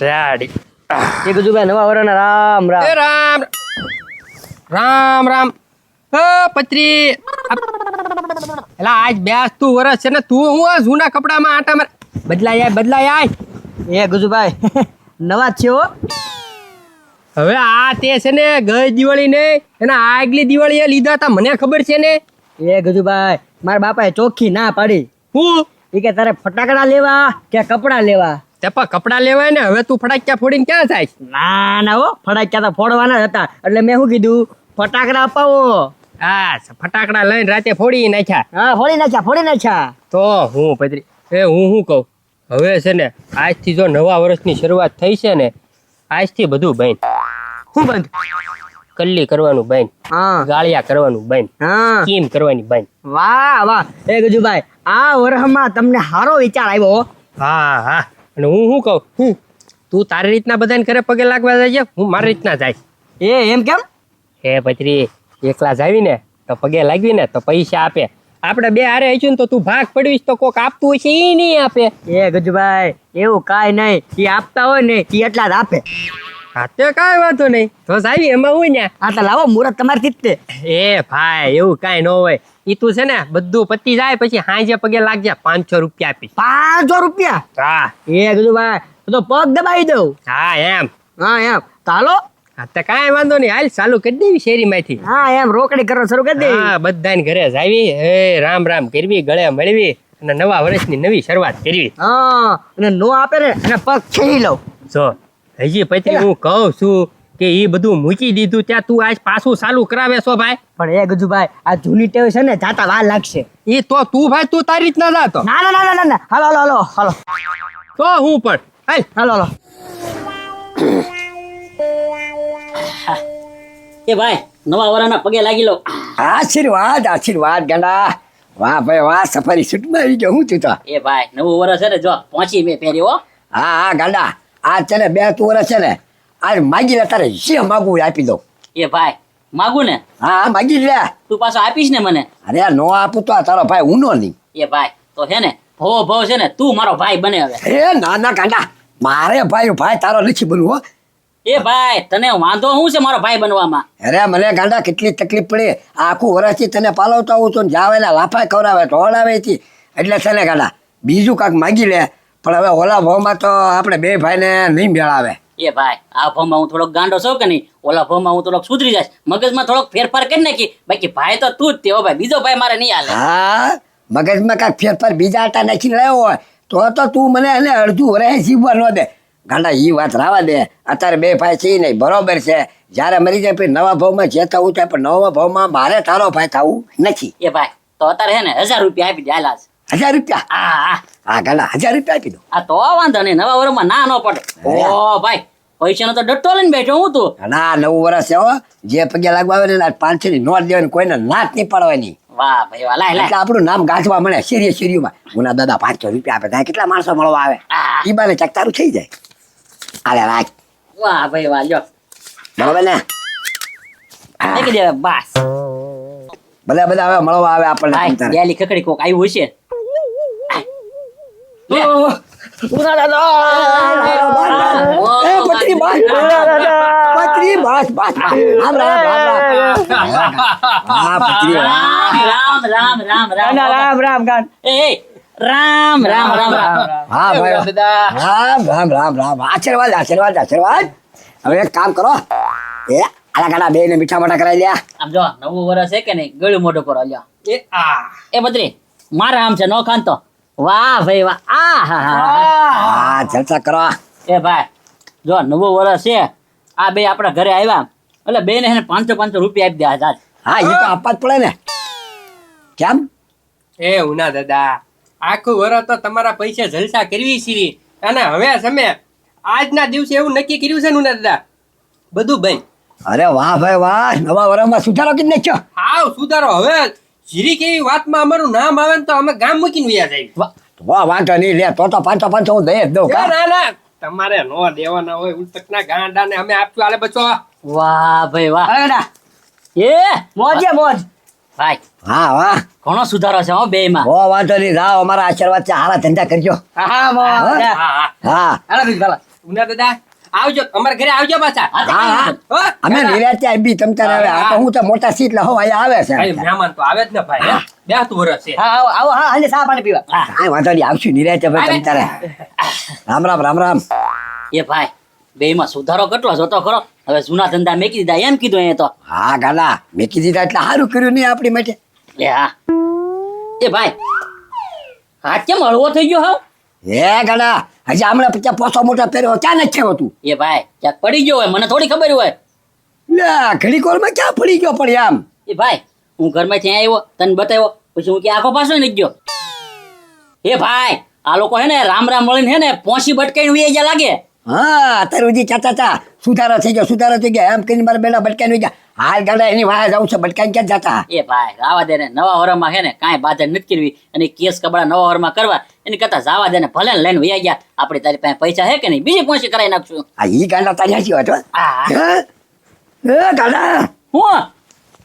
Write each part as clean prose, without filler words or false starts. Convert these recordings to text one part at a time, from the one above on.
Ready એ ગજુભાઈ નવા વરના રામ રામ. એ રામ રામ રામ. પત્રી એલા આજ 82 વર્ષ છે ને તું હું આ જૂના કપડામાં આટા માર. બદલાય એ ગજુભાઈ નવા જ છે હો. હવે આ તે છે ને ગઈ દિવાળી ને એના આગલી દિવાળી એ લીધા હતા મને ખબર છે ને. એ ગજુભાઈ મારા બાપાએ ચોખ્ખી ના પાડી. હું એ કે તારે ફટાકડા લેવા કે કપડા લેવા? તે પણ કપડા લેવાય ને હવે તું ફટાક્યા ફોડીને ક્યાં થાય? ના ના હો, ફટાકડા તો ફોડવાના જ હતા એટલે મેં શું કીધું ફટાકડા અપાવો. હા ફટાકડા લઈને રાતે ફોડી નાખ્યા. હા ફોડી નાખ્યા. તો હું પત્રી હું શું કહું હવે છે ને આજથી જો નવા વર્ષની શરૂઆત થઈ છે ને આજથી બધું બંધ. શું બંધ? કલ્લી કરવાનું બંધ, હા ગાળિયા કરવાનું બંધ, હા કીમ કરવાની બંધ. વાહ વાહ એ ગજુભાઈ આ વર્ષમાં તમને સારો વિચાર આવ્યો હો. હા અને હું શું કહું તું તારી રીતના બધાને ઘરે પગે લાગવા જાય હું મારી રીતના જાય. એમ કેમ? હે પત્રી એકલા જાવી ને તો પગે લાગવી ને તો પૈસા આપે. આપણે બે હારે હઈશું ને તો તું ભાગ પડવીશ તો કોક આપતું હોય છે એ નહીં આપે. એ ગજુભાઈ એવું કાંઈ નહીં, એ આપતા હોય ને એ એટલા જ આપે. હા તે કાંઈ વાંધો નહીં તો જાવી એમાં હોય ને. હા તો લાવો મુહૂર્ત તમારી જ તે. એ ભાઈ એવું કાંઈ ન હોય. ઈ તું છે ને બધું પતી જાય પછી હાંજે પગે લાગજે 500 રૂપિયા આપીશ. 500 રૂપિયા? હા એ ગજુભાઈ તો પગ દબાવી દઉં. હા એમ. હા એમ ચાલો. હા તો કાંઈ વાંધો નહીં હાલ ચાલુ કરી દેવી શેરીમાંથી. હા એમ રોકડી કરો શરૂ કરી દે. હા બધાને ઘરે જાવી એ રામ રામ કરવી ગળે મળવી અને નવા વર્ષની નવી શરૂઆત કરવી. હા અને નો આપે ને એને પગ છીણી લઉં. જો હજી પછી હું કહું છું કે એ બધું મૂકી દીધું ત્યાં તું આજ પાછું ચાલુ કરાવે છો ભાઈ. પણ એ ગજુભાઈ આ જૂની ટેવ છે ને જાતા વાર લાગશે. એ તો તું ભાઈ તું તારી રીતના જાતો. ના ના ના ના ના હાલો હાલો હાલો હાલો તો હું પણ હાલ હાલો હાલો. એ ભાઈ નવા વરાના પગે લાગી લો. આશીર્વાદ ગાંડા. વાહ ભાઈ વાહ, સફારી સૂટમાં આવી ગયો હું તું તો. એ ભાઈ નવું વરસ છે ને જો પહોંચી મેં પહેર્યો. હા ગાંડા આજ છે ને 2 વર્ષ છે ને આજ માગી લે તારે જે માગવું આપી દઉં. એ ભાઈ માગું ને હા માગી લે. તું પાછો આપીશ ને મને? અરે નો આપું તો તારો ભાઈ ઊનો નહીં. એ ભાઈ તો છે ને ભવ છે ને તું મારો ભાઈ બને હવે. એ ના ગાંડા મારે ભાઈ તારો નથી બનવું હો. એ ભાઈ તને વાંધો શું છે મારો ભાઈ બનવામાં? અરે મને ગાંડા કેટલી તકલીફ પડી. આખું વર્ષથી તને પાલવતો આવું તો જાવેલા લાફાય ખવડાવે ઢોળાવે છે એટલે છે ને ગાંડા બીજું કાંક માગી લે. પણ હવે ઓલા ભાવમાં તો આપણે બે ભાઈને નહીં મેળાવે. એ ભાઈ આ ભાવમાં હું થોડોક ગાંડો છું કે નહીં, ઓલા ભાવમાં હું થોડોક સુધરી જાય, મગજમાં થોડોક ફેરફાર કરી નાખી. બાકી ભાઈ તો તું જ તે હો ભાઈ, બીજો ભાઈ મારે નહીં હાલે. હા મગજમાં કાંઈક ફેરફાર બીજા આટા નાખીને રહ્યો હોય તો તું મને એને અડધું રહે જીવવા ન દે. ગાંડા એ વાત રાવા દે. અત્યારે બે ભાઈ છે નહીં બરોબર છે. જ્યારે મરી જાય પછી નવા ભાવમાં જે થવું થાય પણ નવા ભાવમાં મારે તારો ભાઈ થવું નથી. એ ભાઈ તો અત્યારે છે ને 1000 રૂપિયા આપી દે હાલ આજ. 1000 રૂપિયા? હા હા ગાંડા 1000 રૂપિયા આપી દો. આ તો વાંધો નહીં, નવા વર્ષમાં ના ન પડે. ઓ ભાઈ પૈસાનો તો ડટ્ટો લઈને બેઠો હું તું. ના 9 વર્ષ છે હો. જે પગે લાગવા આવે ને 500 ની નોટ દેવાની કોઈને નાત નહીં પાડવાની. વાહ ભાઈ વાહ લાય એટલે આપણું નામ ગાંઠવા મળે શેરીઓમાં. મુના દાદા 500 રૂપિયા આપે ત્યાં કેટલા માણસો મળવા આવે. ઈ બાને ચકતારું થઈ જાય. આલે રાખ. વાહ ભાઈ વાહ લ્યો બરોબર ને? દેખી દે બસ. બધા હવે મળવા આવે આપણને. ભાઈ ગેલી ખકડી કોક આવ્યું હશે. લે. ઉના દાદા એ પત્રી બસ. પત્રી બસ. રામ પત્રી રામ ગાન. એ રામ રામ. હા ભાઈ રામ. આશીર્વાદ. હવે એક કામ કરો એ આલા ગાડા બે ને મીઠા મોટા કરાવી લ્યા. આમ જો નવું વર્ષ છે કે નહીં ગળું મોઢું કરો લ્યો. એ બત્રી મારા આમ છે નો ખાન તો. વાહ ભાઈ વાહ. હા જલસા કરો. એ ભાઈ જો નવું વર્ષ છે આ બે આપણા ઘરે આવ્યા એટલે બે ને 500 રૂપિયા આપી દે આજ. હા એ તો આપવા જ પડે ને. કેમ? એ ઉના દાદા આખું વરસ તો તમારા પૈસે જલસા કરવી છે અને હવે તમે આજના દિવસે એવું નક્કી કર્યું છે ને ઉના દાદા બધું બંધ. અરે વાહ ભાઈ વાહ, નવા વર્ષમાં સુધારો કરી નાખ્યો. હાવ સુધારો. હવે જીરી કેવી વાતમાં અમારું નામ આવે ને તો અમે ગામ મૂકીને વયા જાય. વાહ વાંધો નહીં લે તો 500 હું દઈ જ દઉં. ના તમારે નો દેવાના હોય ઉલટકના ગાંડા ને અમે આપશું આલે બચો. વાહ ભાઈ વાહ. એ મોજે મોજ. ભાઈ હા વાહ ઘણો સુધારો છે હો બે માં. બહુ વાંધો નહીં. જાઓ અમારા આશીર્વાદ છે. હારા ધંધા કરજો. હા મોજ. હા હાલો બીજ ભાલા. ઉના દાદા આવજો અમારા ઘરે આવજો પાછા હા, હા, હા. હો? અમે નિરાતે આવી તમ તારે આવે આ તો હું તો મોટા સીટ લહો અહીંયા આવે છે ભાઈ મહેમાન તો આવે જ ને ભાઈ હે? 2 વર્ષ છે હા આવો આવો હા હાલે ચા પાણી પીવા કાંઈ વાંધો નહીં આવશું નિરાતે ભાઈ તમ તારે રામ રામ રામ રામ એ ભાઈ બેયમાં સુધારો કેટલો જોતો ખરો હવે જૂના ધંધા મેકી દીધા એમ કીધું અહીંયા તો હા ગાલા મેકી દીધા એટલે સારું કર્યું નહીં આપણી માટે એ હા એ ભાઈ હાથ કેમ હળવો થઈ ગયો હાવ હે ગાલા હજી હમણાં 50 પોસો મોટા પહેર્યો ક્યાં નથી થયો તું એ ભાઈ ક્યાંક પડી ગયો હોય મને થોડી ખબર હોય લે ઘડી કોલમાં ક્યાં પડી ગયો પણ આમ એ ભાઈ હું ઘરમાંથી આવ્યો તને બતાવ્યો પછી હું કે આખો પાછો નથી ગયો એ ભાઈ આ લોકો હે ને રામ રામ મળીને હે ને પોસી બટકાઈને ઉઈ ગયા લાગે હા અત્યારે સુધી ચાચા સુધારો થઈ ગયો એમ કરીને મારા બેડા ભટકાઈ ગયા હાલ ગાડા એની વાહ જાઉં છે ભટકાઈ ક્યાં જતા એ ભાઈ રાવા દે ને નવા વરમાં હે ને કાંઈ બાધા નથી કરવી અને કેસ કબડા નવા વરમાં કરવા એની કરતા જાવા દે ને ભલે ને લઈને વયા ગયા આપણે તારી પાસે પૈસા હે કે નહીં બીજી પોસી કરાવી નાખશું આ ઈ ગાડા તારી હાચી વાત હો. હા હે? એ ગાડા હું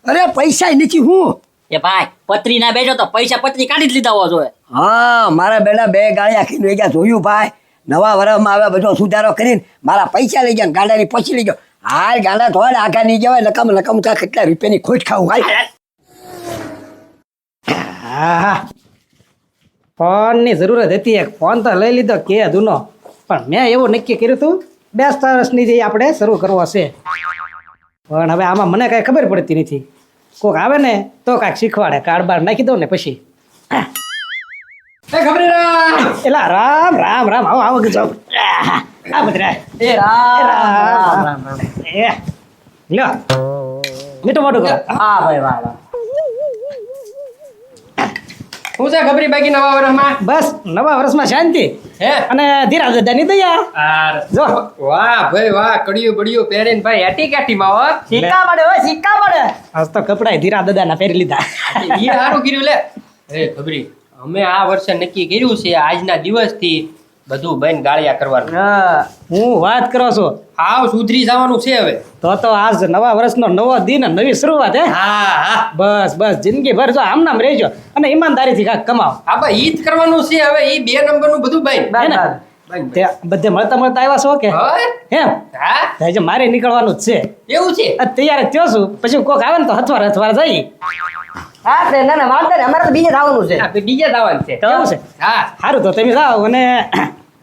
અરે પૈસા નથી હું એ ભાઈ પત્રી ના બેઠો તો પૈસા પત્રી કાઢી જ લીધા હોવા જોઈએ હા મારા બેડા 2 ગાળી આખી ગયા જોયું ભાઈ નવા વરમાં આવ્યા બધો સુધારો કરીને મારા પૈસા લઈ ગયા ગાડાની પછી લઈ ગયો હાલ ગાડા થોડા આખા નહીં જવાય નકામ ચા કેટલા રૂપિયાની ખોટ ખાવું હાલ હા ફોનની જરૂરત હતી એક ફોન તો લઈ લીધો કે જૂનો પણ મેં એવું નક્કી કર્યું હતું 2 વર્ષની જે આપણે શરૂ કરવો છે પણ હવે આમાં મને કાંઈ ખબર પડતી નથી કોક આવે ને તો કાંઈક શીખવાડે કાર્ડ બાર નાખી દઉં ને પછી એલા રામ રામ રામ આવો આવો ગજો આ બધા એ રામ રામ એ લ્યો મીઠું મોટું કરો હા ભાઈ વાહ વાહ શું છે ખબરી બાકી નવા વર્ષમાં બસ નવા વર્ષમાં શાંતિ હે અને ધીરા દાદાની દયા જો વાહ ભાઈ વાહ કડિયું બડિયું પહેરીને ભાઈ એટી કાઠીમાં હો સિક્કા પડે હોય સિક્કા પડે આજ તો કપડા ધીરા દાદાના પહેરી લીધા ઈ સારું કર્યું લે એ ખબરી અમે આ વર્ષે નક્કી કર્યું છે આજના દિવસથી બધું બંધ ગાળિયા કરવાનું હા હું વાત કરો છો હાવ સુધરી જવાનું છે હવે તો આજ નવા વર્ષનો નવો દિન નવી શરૂઆત હે હા હા બસ બસ જિંદગી ભર જો આમ નામ રહેજો અને ઈમાનદારીથી કાંઈક કમાઓ હા ભાઈ ઈ જ કરવાનું છે હવે ઈ 2 નંબરનું બધું બંધ હે ને? બંધ તે બધે મળતા આવ્યા છો કે હવે એમ હા તો હજુ મારે નીકળવાનું જ છે એવું છે આ તૈયાર જ થયો છું પછી કોક આવે ને તો હથવાર જઈ હા તે ના ના વાંધો નહીં અમારે તો બીજે જવાનું છે આપણે બીજે જવાનું છે કેવું છે હા સારું તો તમે જાઓ અને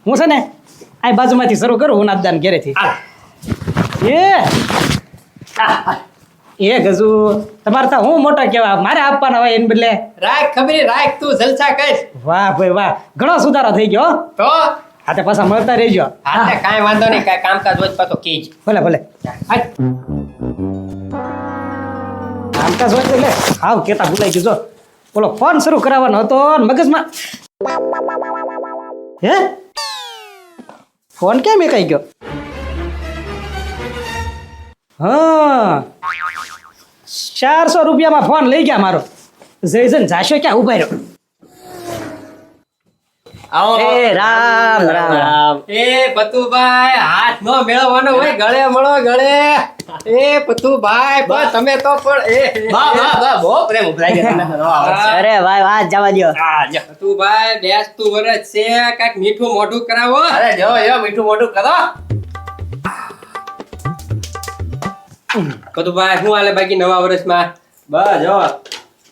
હું છે ને આ બાજુમાંથી શરૂ કરું હું નાતદાન ઘેરેથી હાલ. એ ગજુ તમારે તો હું મોટા કહેવા મારે આપવાના હોય એને બદલે રાખ ખબરી રાખ તું જલસા કર વાહ ભાઈ વાહ ઘણો સુધારો થઈ ગયો હો. તો હા તે પાછા મળતા રહેજો હા તે કાંઈ વાંધો નહીં કાંઈ કામકાજ હોય તો પાછો કહેજ ભલે ભલે હાલ. કામકાજ હોય તો લે હાવ કેતા ભૂલાઈ ગયું જો બોલો ફોન શરૂ કરાવવાનો હતો ને મગજમાં હે ફોન કેમ એકાઈ ગયો હા 400 રૂપિયામાં ફોન લઈ ગયા મારો જયજન જાશો ક્યાં ઉભા રહ્યો એ રામ રામ એ પતુભાઈ હાથ નો મેળવવાનો હોય ગળે મળો ગળે એ પતુભાઈ બસ તમે તો પણ બહુ પ્રેમ ઉભરાઈ ગયો તમને તો નવા વર્ષે. અરે ભાઈ વાત જવા દ્યો પતુભાઈ બેસતું વરસ છે કાંઈક મીઠું મોઢું કરાવો અરે જો મીઠું મોઢું કરો પતુભાઈ શું હાલે બાકી નવા વર્ષમાં બસ જો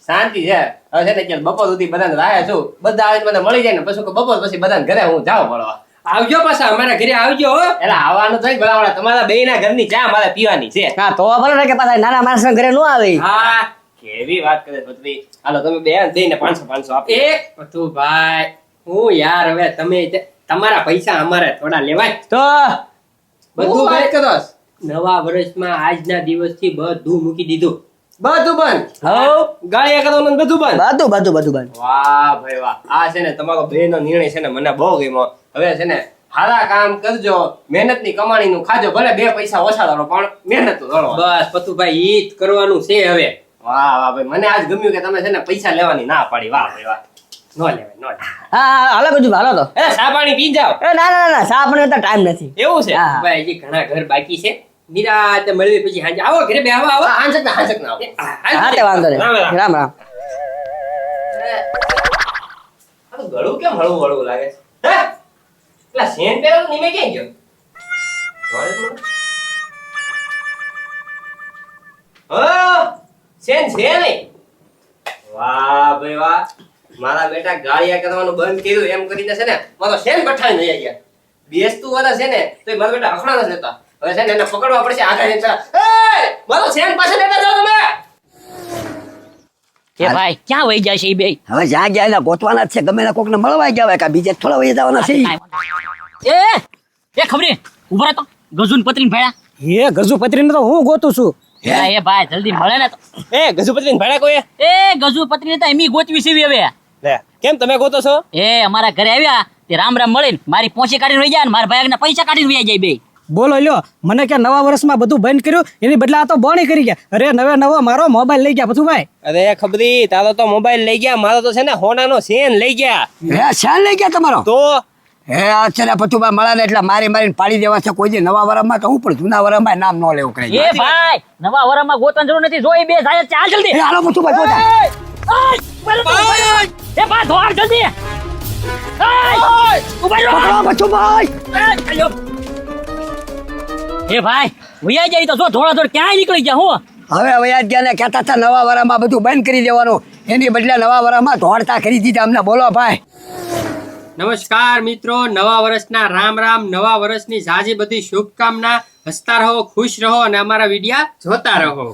શાંતિ છે હવે છે ને કે બપોર સુધી બધાને રાહે છું બધા આવે તો મને મળી જાય ને પછી બપોર પછી બધાને ઘરે હું જાઉં મળવા આવજો પાછા અમારા ઘરે આવજો હો. એટલે આવવાનું થાય ભલા તમારા બેયના ઘરની ચા મારે પીવાની છે હા તો ભલે ને કે પાછા નાના માણસ ઘરે ન આવે હા કેવી વાત કરે પત્રી હાલો તમે બે દઈને 500 આપી એ પતુભાઈ હું યાર હવે તમે તમારા પૈસા અમારે થોડા લેવાય તો બધું બંધ કરો નવા વર્ષમાં આજના દિવસથી બધું મૂકી દીધું બધું બંધ હવ ગાળિયા કરવાનું ને બધું બંધ બધું બંધ વાહ ભાઈ વાહ આ છે ને તમારો બેનો નિર્ણય છે ને મને બહુ ગમ્યો હવે છે ને સારા કામ કરજો મહેનતની કમાણીનું ખાજો ભલે 2 પૈસા ઓછા કરો પણ મહેનત તો કરો બસ પતુભાઈ ઈ જ કરવાનું છે હવે વાહ વાહ ભાઈ મને આજ ગમ્યું કે તમે છે ને પૈસા લેવાની ના પાડી વાહ ભાઈ વાહ નો લેવાય નો લેવાય હા હાલો કજુ હાલો તો એ ચા પાણી પી જાઓ એ ના ના ચા પણ તો ટાઈમ નથી એવું છે હા. ભાઈ હજી ઘણા ઘર બાકી છે નિરાતે મળવી પછી હાંજે આવો ઘરે બે આવો આવો હાંસક ના આવો હા તે વાંધો નહીં રામ રામ રામ આ તો ગળું કેમ હળવું હળવું લાગે છે હે પેલા સેન પહેરેલું નિમે ક્યાં ગયો સેન છે નહીં. વાહ ભાઈ વાહ, મારા બેટા ગાળિયા કરવાનું બંધ કર્યું એમ કરીને છે ને મારો સેન બઠાઈ લઈ ગયા. બેસતું વાળા છે ને તો મારા બેટા હખણા નથી લેતા. હવે છે ને એને પકડવા પડશે આગળ જઈને. એ મારો સેન પાસે લેતા જાઓ તમે. એ ભાઈ ક્યાં વહી જાય છે ઈ બે? હવે જ્યાં ગયા એના ગોતવાના જ છે, ગમે એના કોકને મળવા ગયા હોય કે બીજે થોડા વહી જવાના છે ઈ. એ ખબરે ઉભા તો ગજુન પત્રીને ભેળા. એ ગજુપત્રીને તો હું ગોતું છું. એ ભાઈ જલ્દી મળે ને તો. એ ગજુપતિને ભાડા કોઈ એ ગજુ પત્રીને તો એમી ગોતવી છે હવે. લે કેમ તમે ગોતો છો? એ અમારા ઘરે આવ્યા તે રામ રામ મળીને મારી પોંચી કાઢીને વહી જાય ને મારા ભાઈ પૈસા કાઢીને વહી જાય બે. બોલો લ્યો, મને કે નવા વર્ષમાં બધું બંધ કર્યું, એની બદલે આ તો બોણી કરી ગયા. અરે નવો મારો મોબાઈલ લઈ ગયા બધું ભાઈ. અરે ખબરી, તારો તો મોબાઈલ લઈ ગયા, મારો તો છે ને હોનાનો સેન લઈ ગયા. હે શાન લઈ ગયા તમારો? તો હે અત્યારે પતુબા મળે ને એટલે મારીને પાડી દેવા છે. કોઈ દી નવા વરામાં તો હું પણ જૂના વરામાં નામ ન લેવું કરે. એ ભાઈ નવા વરામાં ગોતવાની જરૂર નથી, જોઈ બે જાય ચાલ જલ્દી. એ હાલો પતુબા જોતા. એ ભાઈ ધોર જલ્દી. ઉભા રહો. પકડો પતુભાઈ. એ ભાઈ વૈયા જાય તો જો ધોળા ધોળ ક્યાંય નીકળી ગયા હું. હવે વયાજ ગયા ને કહેતા હતા નવા વરામાં બધું બંધ કરી દેવાનું, એની બદલે નવા વરામાં દોડતા કરી દીધા અમને. બોલો ભાઈ. નમસ્કાર મિત્રો, નવા વર્ષના રામ રામ. નવા વર્ષની ઝાઝી બધી શુભકામના. હસતા રહો, ખુશ રહો અને અમારા વિડિયા જોતા રહો.